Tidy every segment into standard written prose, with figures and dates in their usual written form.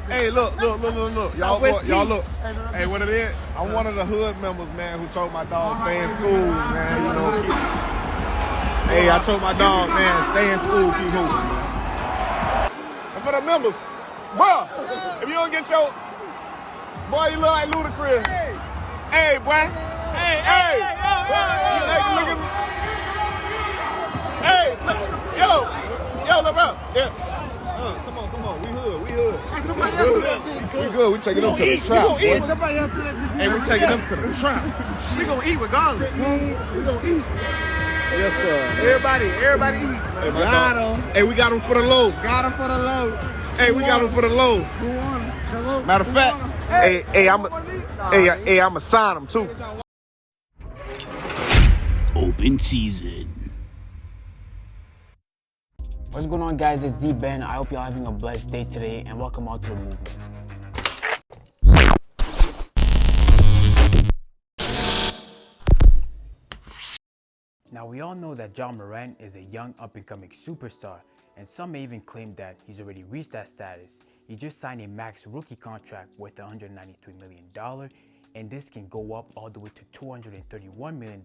Hey, look. Y'all look. Hey, what it is? I'm one of the hood members, man, who told my dog stay in school, man. You know, hey, I told my dog, man, stay in school, keep hooping. And for the members, bro, if you don't get your, boy, you look like Ludacris. Hey, boy. Hey. Look at me. Hey, yo, look, bro. Yeah. Come on. We hood. We good. We taking them to the trap. Hey, we taking them to the trap. We gonna eat regardless. We gonna eat. Yes, sir. Everybody eat. Hey, we got them for the low. Hey, we got them for the low. Matter of fact, I'ma sign them too. Open season. What's going on, guys? It's D-Ben. I hope y'all having a blessed day today, and welcome out to the movement. Now, we all know that Ja Morant is a young up-and-coming superstar, and some may even claim that he's already reached that status. He just signed a max rookie contract worth $193 million, and this can go up all the way to $231 million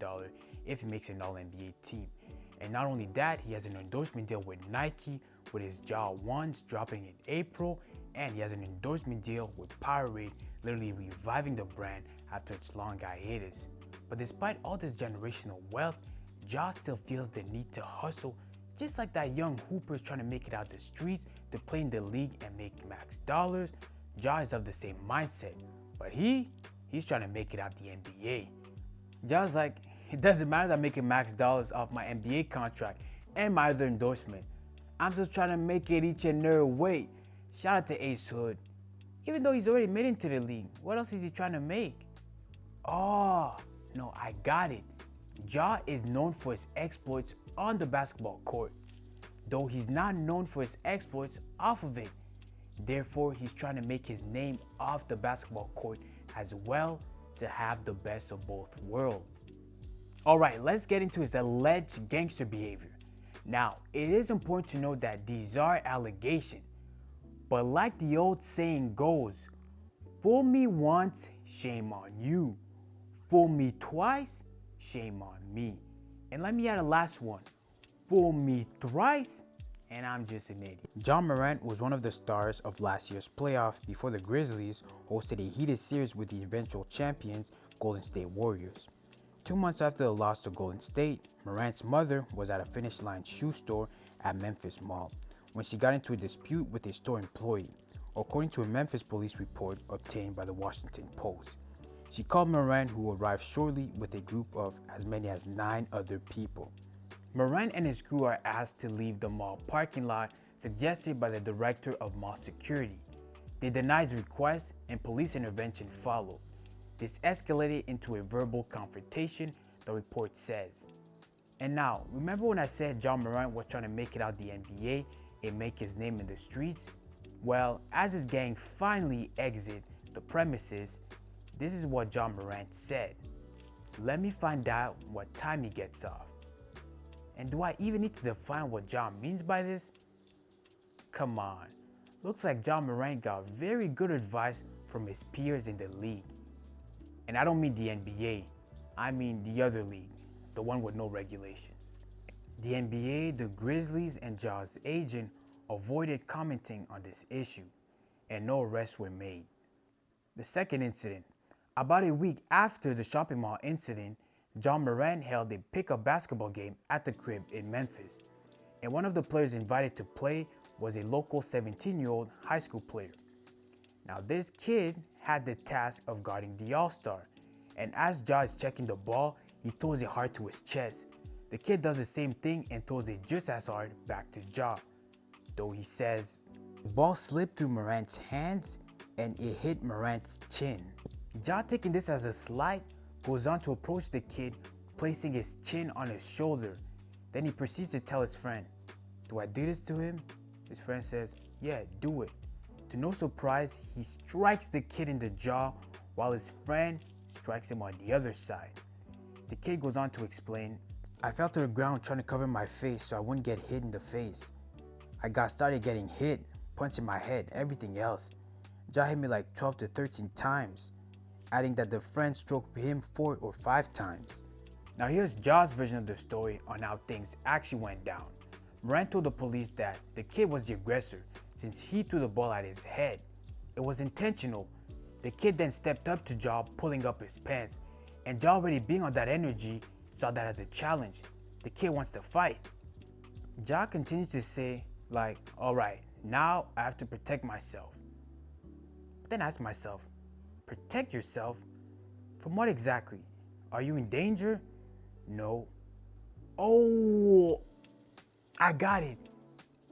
if he makes an All-NBA team. And not only that, he has an endorsement deal with Nike with his Ja ones dropping in April, and he has an endorsement deal with Powerade, literally reviving the brand after its long hiatus. But despite all this generational wealth, Ja still feels the need to hustle, just like that young hooper trying to make it out the streets to play in the league and make max dollars. Ja is of the same mindset, but he's trying to make it out the NBA. Ja's like, it doesn't matter that I'm making max dollars off my NBA contract and my other endorsement. I'm just trying to make it each and every way. Shout out to Ace Hood. Even though he's already made into the league, what else is he trying to make? Oh, no, I got it. Ja is known for his exploits on the basketball court, though he's not known for his exploits off of it. Therefore, he's trying to make his name off the basketball court as well to have the best of both worlds. Alright, let's get into his alleged gangster behavior. Now, it is important to note that these are allegations, but like the old saying goes, fool me once, shame on you. Fool me twice, shame on me. And let me add a last one. Fool me thrice, and I'm just an idiot. Ja Morant was one of the stars of last year's playoff before the Grizzlies hosted a heated series with the eventual champions, Golden State Warriors. 2 months after the loss to Golden State, Morant's mother was at a Finish Line shoe store at Memphis Mall when she got into a dispute with a store employee, according to a Memphis police report obtained by the Washington Post. She called Morant, who arrived shortly with a group of as many as 9 other people. Morant and his crew are asked to leave the mall parking lot suggested by the director of mall security. They denied the request and police intervention followed. This escalated into a verbal confrontation, the report says. And now, remember when I said Ja Morant was trying to make it out the NBA and make his name in the streets? Well, as his gang finally exit the premises, this is what Ja Morant said. Let me find out what time he gets off. And do I even need to define what Ja means by this? Come on, looks like Ja Morant got very good advice from his peers in the league. And I don't mean the NBA, I mean the other league, the one with no regulations. The NBA, the Grizzlies, and Ja's agent avoided commenting on this issue, and no arrests were made. The second incident. About a week after the shopping mall incident, Ja Morant held a pickup basketball game at the crib in Memphis, and one of the players invited to play was a local 17-year-old high school player. Now this kid had the task of guarding the All-Star, and as Ja is checking the ball, he throws it hard to his chest. The kid does the same thing and throws it just as hard back to Ja, though he says, the ball slipped through Morant's hands and it hit Morant's chin. Ja, taking this as a slight, goes on to approach the kid, placing his chin on his shoulder. Then he proceeds to tell his friend, do I do this to him? His friend says, yeah, do it. To no surprise, he strikes the kid in the jaw while his friend strikes him on the other side. The kid goes on to explain, I fell to the ground trying to cover my face so I wouldn't get hit in the face. I started getting hit, punched in my head, everything else. Ja hit me like 12 to 13 times, adding that the friend stroked him 4 or 5 times. Now here's Ja's version of the story on how things actually went down. Morant told the police that the kid was the aggressor since he threw the ball at his head. It was intentional. The kid then stepped up to Ja, pulling up his pants, and Ja, already being on that energy, saw that as a challenge. The kid wants to fight. Ja continued to say, like, alright, now I have to protect myself. But then I asked myself, protect yourself? From what exactly? Are you in danger? No. Oh, I got it.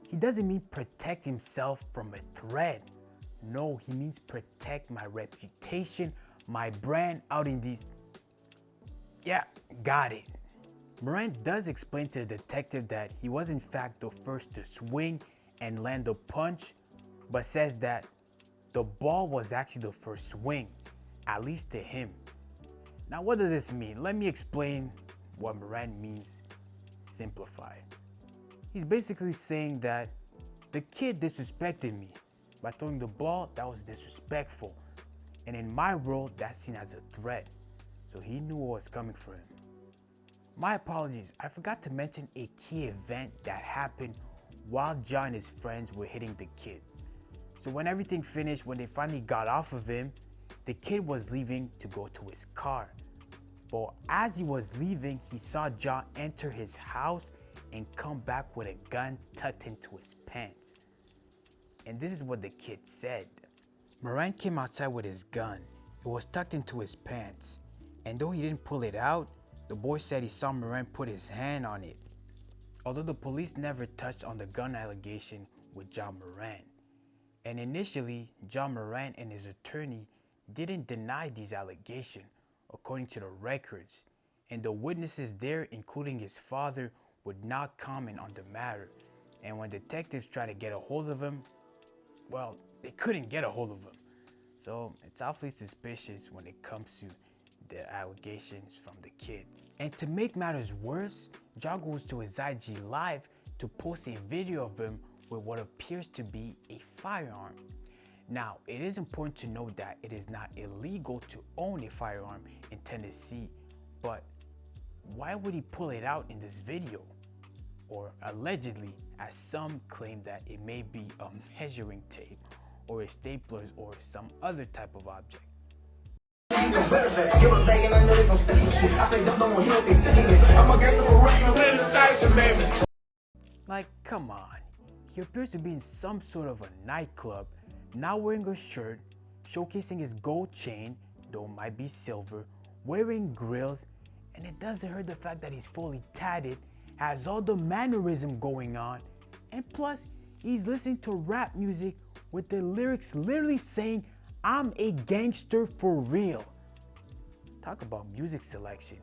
He doesn't mean protect himself from a threat. No, he means protect my reputation, my brand out in these. Yeah, got it. Morant does explain to the detective that he was in fact the first to swing and land the punch, but says that the ball was actually the first swing, at least to him. Now what does this mean? Let me explain what Morant means simplified. He's basically saying that the kid disrespected me by throwing the ball. That was disrespectful, and in my world that's seen as a threat, so he knew what was coming for him. My apologies, I forgot to mention a key event that happened while Ja and his friends were hitting the kid. So when everything finished, when they finally got off of him, the kid was leaving to go to his car. But as he was leaving, he saw Ja enter his house and come back with a gun tucked into his pants. And this is what the kid said. Morant came outside with his gun. It was tucked into his pants. And though he didn't pull it out, the boy said he saw Morant put his hand on it. Although the police never touched on the gun allegation with Ja Morant. And initially, Ja Morant and his attorney didn't deny these allegations, according to the records. And the witnesses there, including his father, would not comment on the matter. And when detectives tried to get a hold of him, well, they couldn't get a hold of him. So it's awfully suspicious when it comes to the allegations from the kid. And to make matters worse, Ja goes to his IG Live to post a video of him with what appears to be a firearm. Now, it is important to note that it is not illegal to own a firearm in Tennessee, but why would he pull it out in this video? Or allegedly, as some claim that it may be a measuring tape or a stapler or some other type of object. Like, come on. He appears to be in some sort of a nightclub, not wearing a shirt, showcasing his gold chain, though it might be silver, wearing grills, and it doesn't hurt the fact that he's fully tatted, has all the mannerism going on, and plus, he's listening to rap music with the lyrics literally saying, "I'm a gangster for real." Talk about music selection.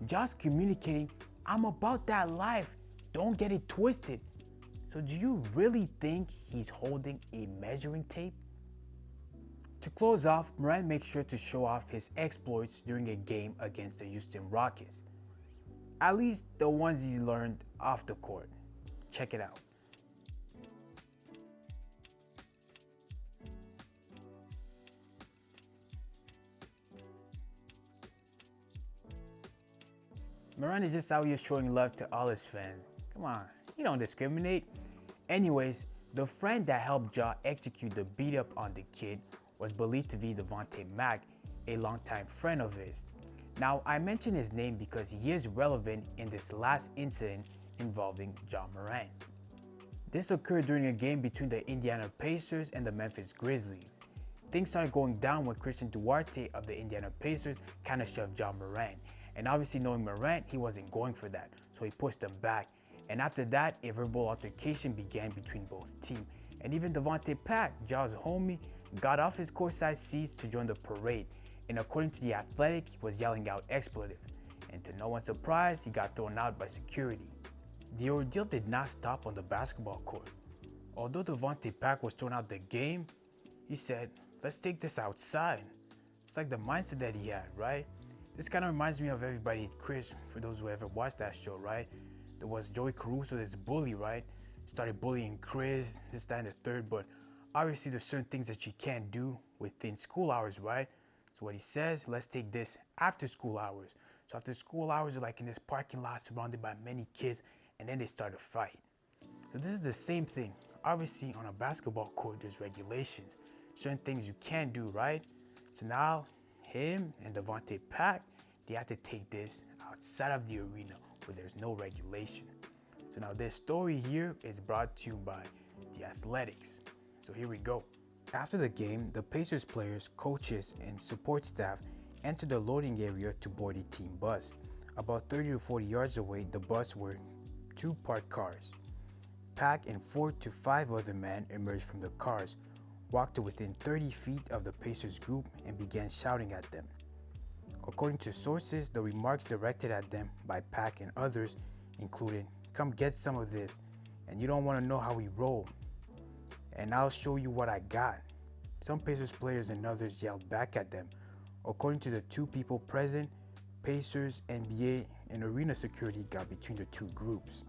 Just communicating, I'm about that life, don't get it twisted. So do you really think he's holding a measuring tape? To close off, Morant makes sure to show off his exploits during a game against the Houston Rockets. At least the ones he learned off the court. Check it out. Morant is just out here showing love to all his fans. Come on, you don't discriminate. Anyways, the friend that helped Ja execute the beat up on the kid was believed to be Devontae Mack, a longtime friend of his. Now, I mention his name because he is relevant in this last incident involving Ja Morant. This occurred during a game between the Indiana Pacers and the Memphis Grizzlies. Things started going down when Christian Duarte of the Indiana Pacers kind of shoved Ja Morant. And obviously knowing Morant, he wasn't going for that, so he pushed him back. And after that, a verbal altercation began between both teams. And even Devontae Mack, Ja's homie, got off his courtside seats to join the parade. And according to The Athletic, he was yelling out expletives. And to no one's surprise, he got thrown out by security. The ordeal did not stop on the basketball court. Although Devontae Mack was thrown out the game, he said, "Let's take this outside." It's like the mindset that he had, right? This kind of reminds me of Everybody Chris, for those who ever watched that show, right? There was Joey Caruso, this bully, right? Started bullying Chris, this, that, and the third, but obviously there's certain things that you can't do within school hours, right? So what he says, let's take this after school hours. So after school hours, they're like in this parking lot surrounded by many kids, and then they start a fight. So this is the same thing. Obviously on a basketball court, there's regulations, certain things you can't do, right? So now him and Devontae Pack, they have to take this outside of the arena where there's no regulation. So now this story here is brought to you by The Athletics. So here we go. After the game, the Pacers players, coaches, and support staff entered the loading area to board a team bus. About 30 to 40 yards away, the bus were two parked cars. Pack and 4 to 5 other men emerged from the cars, walked to within 30 feet of the Pacers group, and began shouting at them. According to sources, the remarks directed at them by Pack and others included, "Come get some of this, and you don't want to know how we roll, and I'll show you what I got." Some Pacers players and others yelled back at them. According to the two people present, Pacers, NBA, and arena security got between the two groups.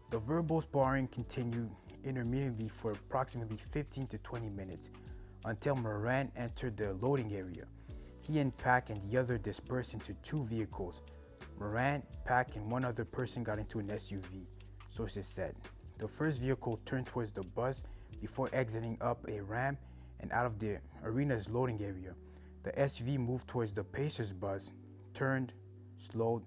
The verbal sparring continued intermittently for approximately 15 to 20 minutes until Morant entered the loading area. He and Pack and the other dispersed into two vehicles. Morant, Pack, and one other person got into an SUV, sources said. The first vehicle turned towards the bus before exiting up a ramp and out of the arena's loading area. The SUV moved towards the Pacers bus, turned, slowed,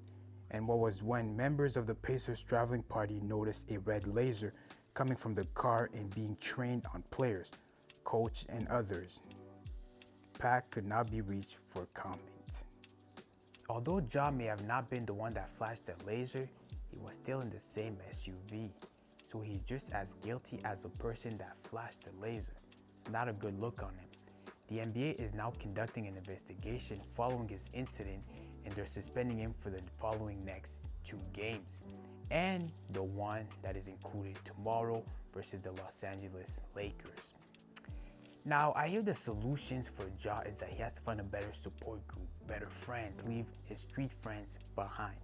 and what was when members of the Pacers traveling party noticed a red laser coming from the car and being trained on players, coach, and others. Pack could not be reached for comment. Although Ja may have not been the one that flashed the laser, he was still in the same SUV, so he's just as guilty as the person that flashed the laser. It's not a good look on him. The NBA is now conducting an investigation following his incident, and they're suspending him for the following next 2 games, and the one that is included tomorrow versus the Los Angeles Lakers. Now, I hear the solutions for Ja is that he has to find a better support group, better friends, leave his street friends behind.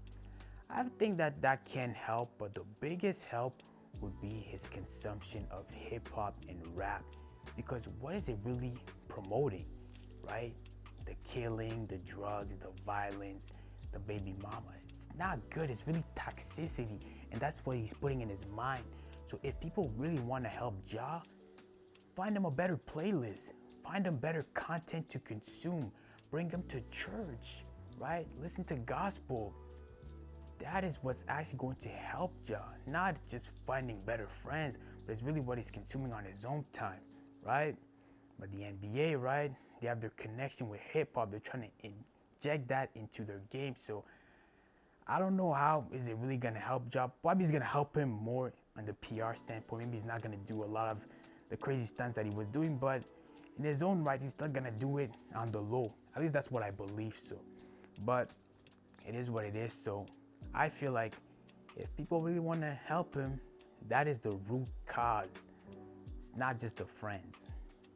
I think that can help, but the biggest help would be his consumption of hip hop and rap, because what is it really promoting, right? The killing, the drugs, the violence, the baby mama. It's not good. It's really toxicity, and that's what he's putting in his mind. So if people really want to help Ja, find them a better playlist, find them better content to consume, bring them to church, right? Listen to gospel. That is what's actually going to help Ja, not just finding better friends, but it's really what he's consuming on his own time, right? But the NBA, right, they have their connection with hip hop. They're trying to inject that into their game. So I don't know how is it really going to help Ja. Probably it's going to help him more on the PR standpoint. Maybe he's not going to do a lot of the crazy stunts that he was doing, but in his own right, he's still going to do it on the low. At least that's what I believe so. But it is what it is. So I feel like if people really want to help him, that is the root cause. It's not just the friends.